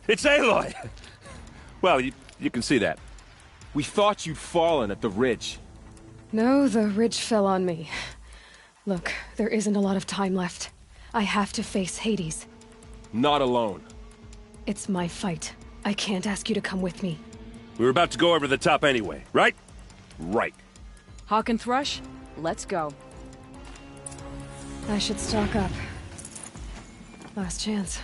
It's Aloy! Well, you can see that. We thought you'd fallen at the ridge. No, the ridge fell on me. Look, there isn't a lot of time left. I have to face Hades. Not alone. It's my fight. I can't ask you to come with me. We were about to go over the top anyway, right? Right. Hawk and Thrush, let's go. I should stock up. Last chance.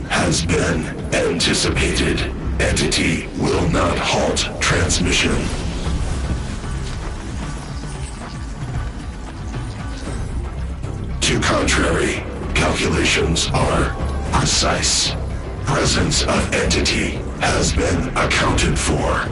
Has been anticipated. Entity will not halt transmission. To contrary, calculations are precise. Presence of entity has been accounted for.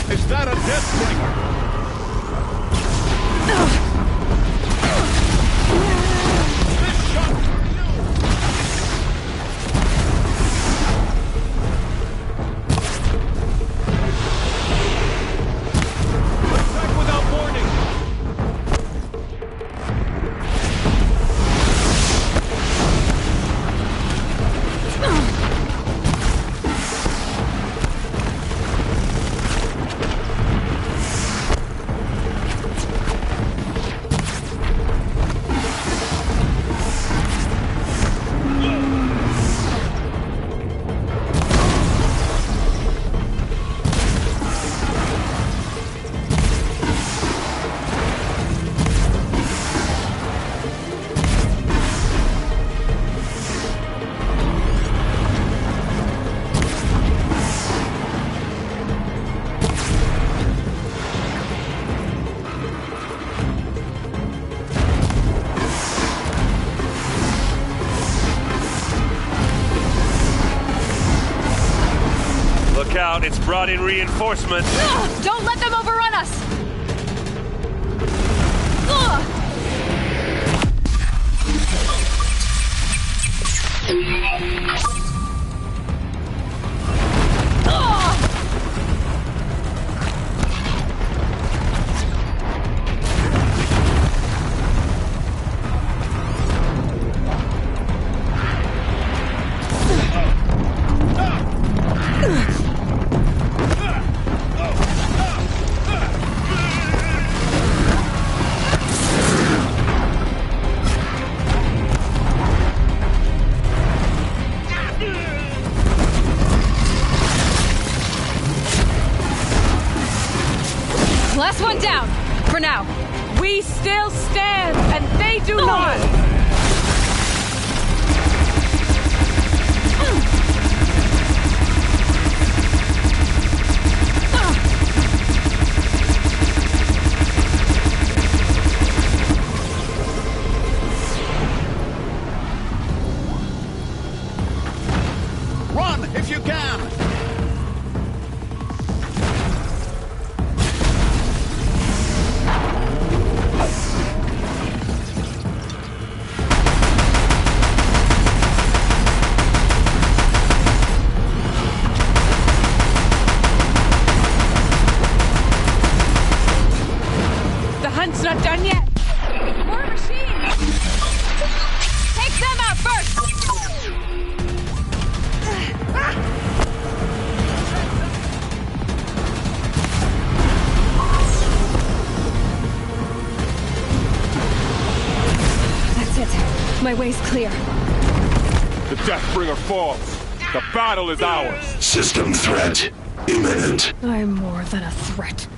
Is that a Deathbringer? Out, it's brought in reinforcements. Don't let them overrun us! Last one down, for now. We still stand, and they do not! Run, if you can! My way's clear. The Deathbringer falls. The battle is ours. System threat imminent. I'm more than a threat.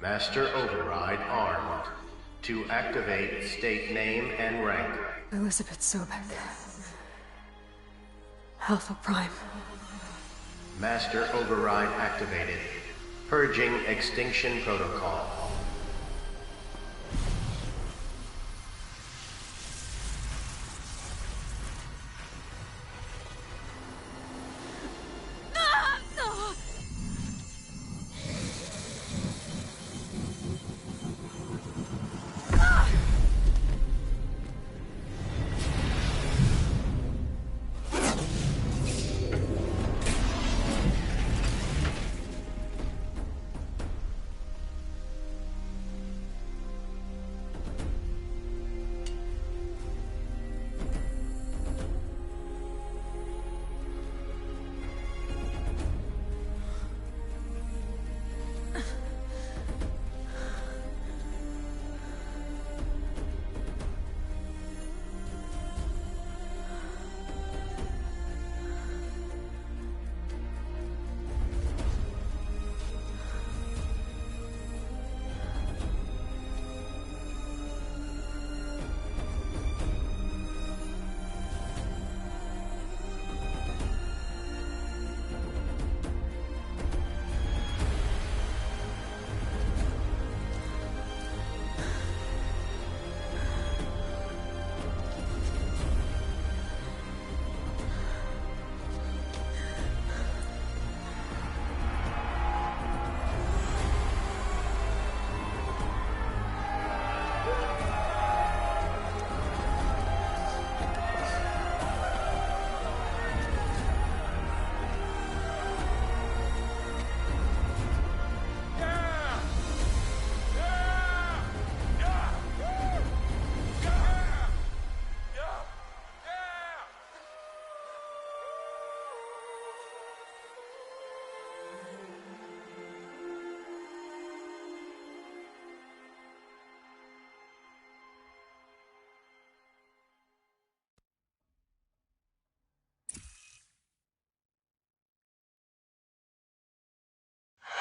Master Override armed. To activate, state name and rank. Elizabeth Sobek. Alpha Prime. Master Override activated. Purging Extinction Protocol.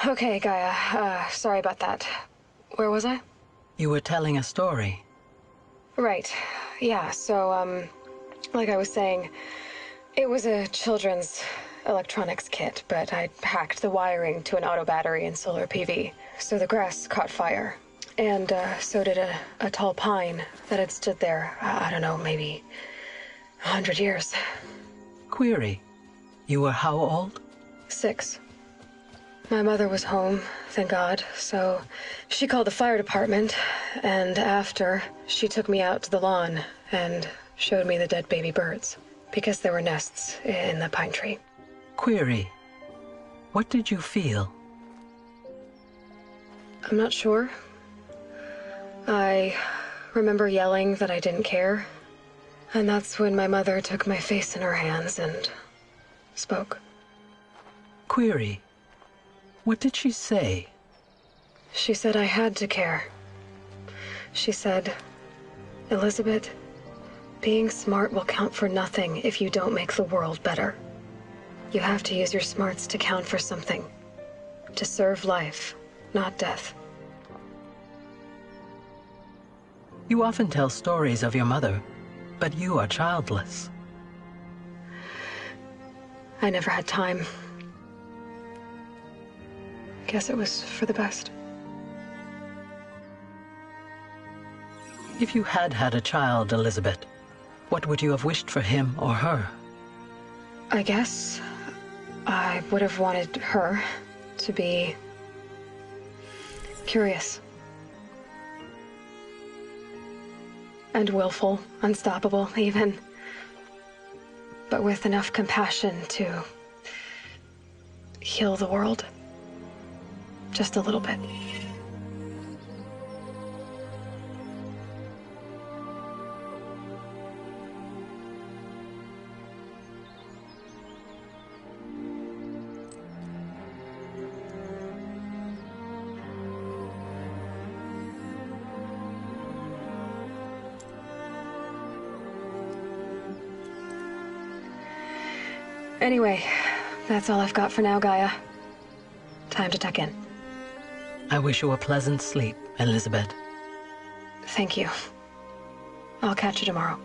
Okay, Gaia. Sorry about that. Where was I? You were telling a story. Right. Yeah, so, like I was saying, it was a children's electronics kit, but I hacked the wiring to an auto battery and solar PV. So the grass caught fire. And, so did a tall pine that had stood there, I don't know, maybe 100 years. Query. You were how old? 6. My mother was home, thank God, so she called the fire department, and after, she took me out to the lawn and showed me the dead baby birds, because there were nests in the pine tree. Query. What did you feel? I'm not sure. I remember yelling that I didn't care, and that's when my mother took my face in her hands and spoke. Query. What did she say? She said I had to care. She said, Elizabeth, being smart will count for nothing if you don't make the world better. You have to use your smarts to count for something. To serve life, not death. You often tell stories of your mother, but you are childless. I never had time. Guess it was for the best. If you had had a child, Elizabeth, what would you have wished for him or her? I guess I would have wanted her to be curious. And willful, unstoppable, even. But with enough compassion to heal the world. Just a little bit. Anyway, that's all I've got for now, Gaia. Time to tuck in. I wish you a pleasant sleep, Elizabeth. Thank you. I'll catch you tomorrow.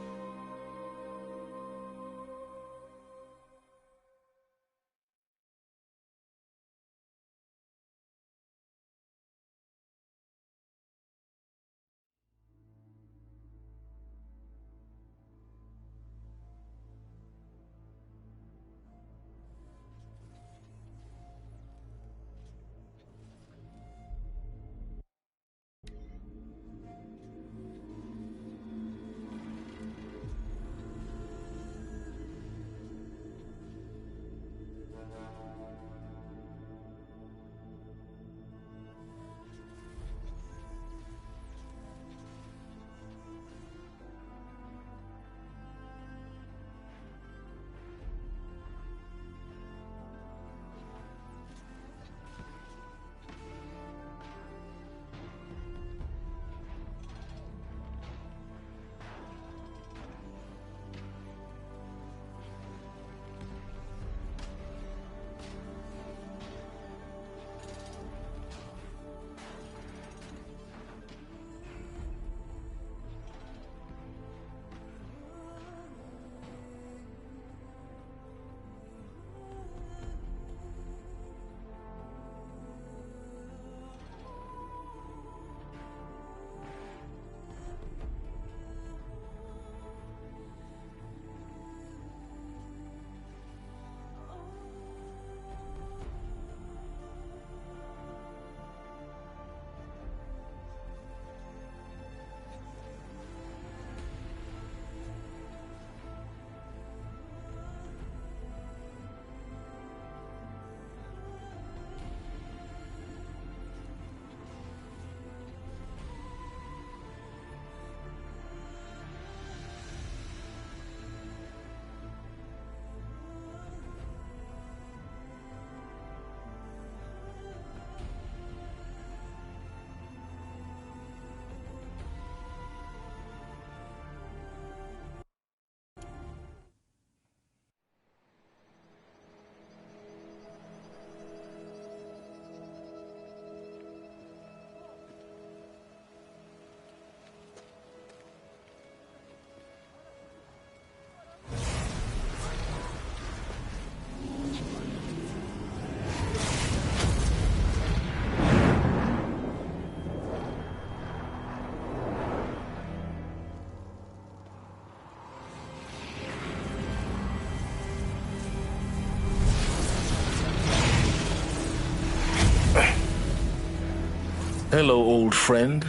Hello, old friend.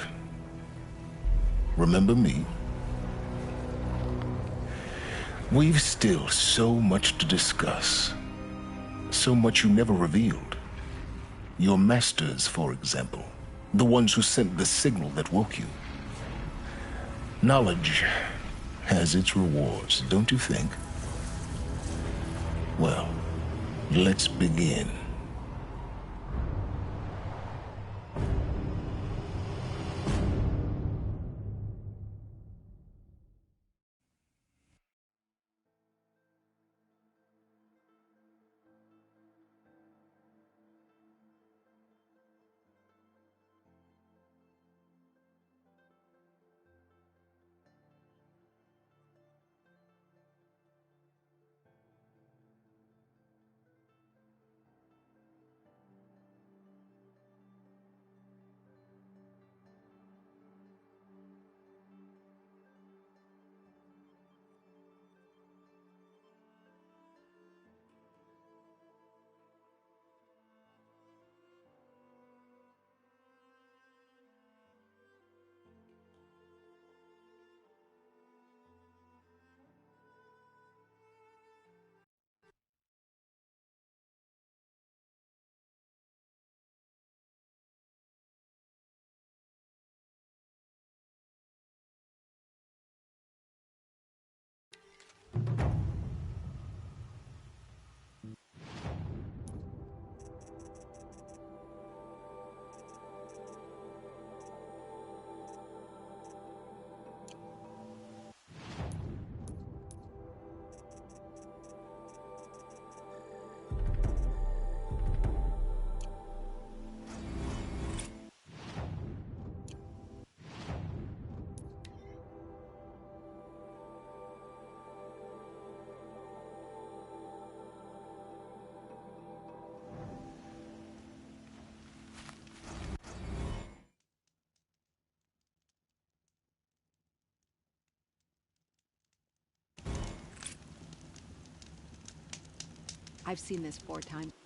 Remember me? We've still so much to discuss. So much you never revealed. Your masters, for example. The ones who sent the signal that woke you. Knowledge has its rewards, don't you think? Well, let's begin. I've seen this 4 times.